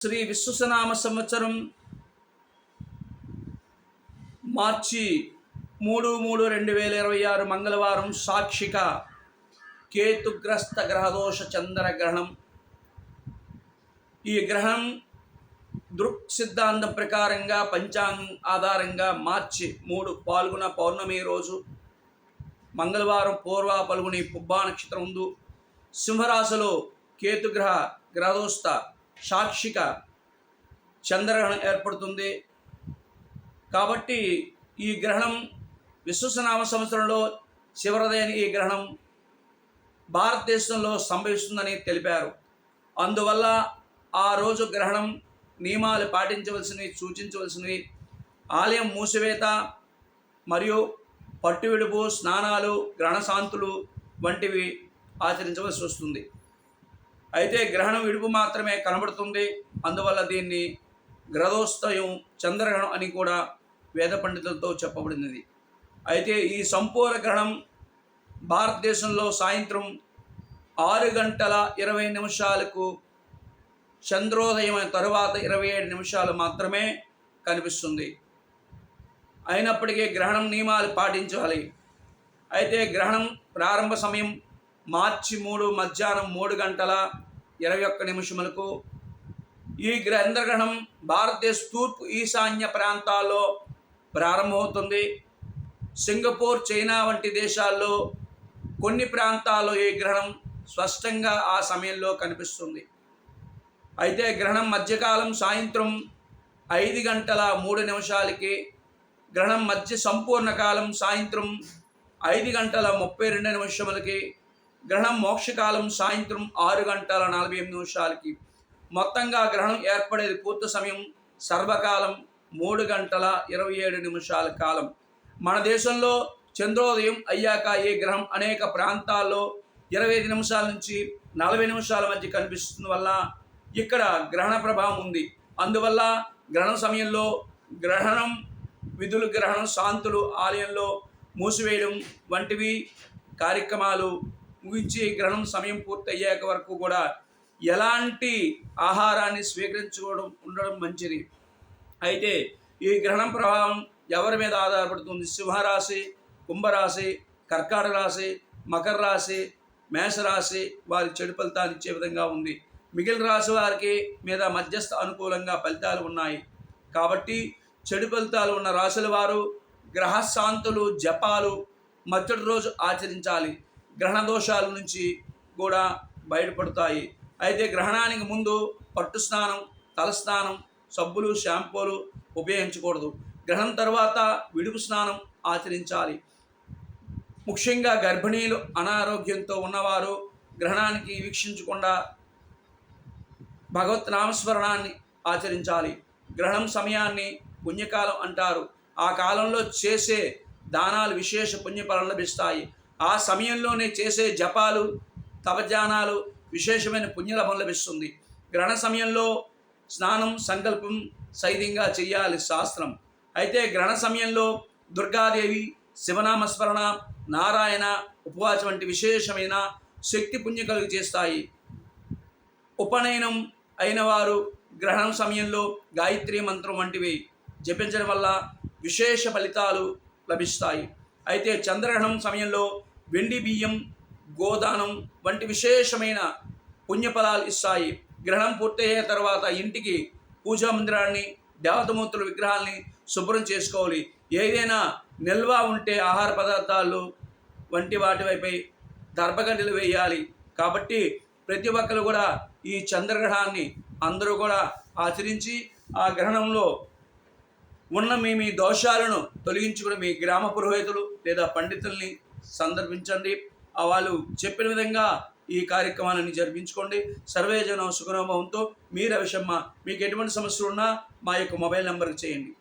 శ్రీ విశ్వసనామ సంవత్సరం మార్చి 3/3/2026 మంగళవారం సాక్షిక కేతుగ్రస్త గ్రహదోష చంద్రగ్రహణం. ఈ గ్రహణం దృక్ సిద్ధాంతం ప్రకారంగా పంచాంగం ఆధారంగా మార్చి 3 పాల్గొన పౌర్ణమి రోజు మంగళవారం పూర్వ పల్గుని పుబ్బా నక్షత్రం ముందు సింహరాశిలో కేతుగ్రహ గ్రహదోష సాక్షిక చంద్రగ్రహణం ఏర్పడుతుంది. కాబట్టి ఈ గ్రహణం విశ్వసనామ సంవత్సరంలో చివరిదైన ఈ గ్రహణం భారతదేశంలో సంభవిస్తుందని తెలిపారు. అందువల్ల ఆ రోజు గ్రహణం నియమాలు పాటించవలసినవి, సూచించవలసినవి ఆలయం మూసివేత మరియు పట్టు విడుపు, స్నానాలు, గ్రహణశాంతులు వంటివి ఆచరించవలసి వస్తుంది. అయితే గ్రహణం విడుపు మాత్రమే కనబడుతుంది. అందువల్ల దీన్ని గ్రహదోస్తయం చంద్రగ్రహణం అని కూడా వేద పండితులతో చెప్పబడినది. అయితే ఈ సంపూర్ణ గ్రహణం భారతదేశంలో సాయంత్రం 6:20 చంద్రోదయం తరువాత 27 నిమిషాలు మాత్రమే కనిపిస్తుంది. అయినప్పటికీ గ్రహణం నియమాలు పాటించాలి. అయితే గ్రహణం ప్రారంభ సమయం మార్చి 3 మధ్యాహ్నం 3:21 ఈ చంద్రగ్రహణం భారతదేశ తూర్పు ఈశాన్య ప్రాంతాల్లో ప్రారంభమవుతుంది. సింగపూర్, చైనా వంటి దేశాల్లో కొన్ని ప్రాంతాల్లో ఈ గ్రహణం స్పష్టంగా ఆ సమయంలో కనిపిస్తుంది. అయితే గ్రహణం మధ్యకాలం సాయంత్రం 5:03 గ్రహణం మధ్య సంపూర్ణ కాలం సాయంత్రం 5:32 గ్రహణం మోక్షకాలం సాయంత్రం 6:48 మొత్తంగా గ్రహణం ఏర్పడేది పూర్తి సమయం సర్వకాలం 3:27 కాలం. మన దేశంలో చంద్రోదయం అయ్యాక ఈ గ్రహం అనేక ప్రాంతాల్లో 25 నిమిషాల నుంచి 40 నిమిషాల మధ్య కనిపిస్తుంది వల్ల ఇక్కడ గ్రహణ ప్రభావం ఉంది. అందువల్ల గ్రహణ సమయంలో గ్రహణం విధులు, గ్రహణం శాంతులు ఆలయంలో మూసివేయడం వంటివి కార్యక్రమాలు ముగించి గ్రహణం సమయం పూర్తి అయ్యాక వరకు కూడా ఎలాంటి ఆహారాన్ని ఉండడం మంచిది. అయితే ఈ గ్రహణం ప్రభావం ఎవరి మీద ఆధారపడుతుంది? సింహరాశి, కుంభరాశి, కర్కాటక రాశి, మకర రాశి, మేషరాశి వారి చెడు ఫలితాలు ఇచ్చే విధంగా ఉంది. మిగిలిన రాశి వారికి మీద మధ్యస్థ అనుకూలంగా ఫలితాలు ఉన్నాయి. కాబట్టి చెడు ఫలితాలు ఉన్న రాశుల వారు గ్రహశాంతులు, జపాలు మరుసటి రోజు ఆచరించాలి. గ్రహణ దోషాల నుంచి కూడా బయటపడతాయి. అయితే గ్రహణానికి ముందు పట్టు స్నానం, తలస్నానం, సబ్బులు, షాంపూలు ఉపయోగించకూడదు. గ్రహణం తర్వాత విడుపు స్నానం ఆచరించాలి. ముఖ్యంగా గర్భిణీలు, అనారోగ్యంతో ఉన్నవారు గ్రహణానికి వీక్షించకుండా భగవత్ నామస్మరణాన్ని ఆచరించాలి. గ్రహణం సమయాన్ని పుణ్యకాలం అంటారు. ఆ కాలంలో చేసే దానాలు విశేష పుణ్యఫలం లభిస్తాయి. ఆ సమయంలోనే చేసే జపాలు, తపధ్యానాలు విశేషమైన పుణ్యలాభం లభిస్తుంది. గ్రహణ సమయంలో స్నానం, సంకల్పం సైతంగా చేయాలి శాస్త్రం. అయితే గ్రహణ సమయంలో దుర్గాదేవి, శివనామస్మరణ, నారాయణ ఉపవాసం వంటి విశేషమైన శక్తి పుణ్య కలుగు చేస్తాయి. ఉపనయనం అయిన వారు గ్రహణం సమయంలో గాయత్రి మంత్రం వంటివి జపించడం వల్ల విశేష ఫలితాలు లభిస్తాయి. అయితే చంద్రగ్రహణం సమయంలో వెండి బియ్యం, గోదానం వంటి విశేషమైన పుణ్యఫలాలు ఇస్తాయి. గ్రహణం పూర్తయ్యే తర్వాత ఇంటికి పూజా మందిరాన్ని, దేవతామూర్తుల విగ్రహాలని శుభ్రం చేసుకోవాలి. ఏదైనా నిల్వ ఉంటే ఆహార పదార్థాలు వంటి వాటి వైపై దర్భగంటలు వేయాలి. కాబట్టి ప్రతి ఒక్కరు కూడా ఈ చంద్రగ్రహణాన్ని అందరూ కూడా ఆచరించి ఆ గ్రహణంలో ఉన్న మీ దోషాలను తొలగించుకుని మీ గ్రామ పురోహితులు లేదా పండితుల్ని సందర్భించండి. వాళ్ళు చెప్పిన విధంగా ఈ కార్యక్రమాలను జరిపించుకోండి. సర్వే జనం సుఖనోభవంతో. మీ రవిశర్మ. మీకు ఎటువంటి సమస్యలు ఉన్నా మా యొక్క మొబైల్ నెంబర్కి చేయండి.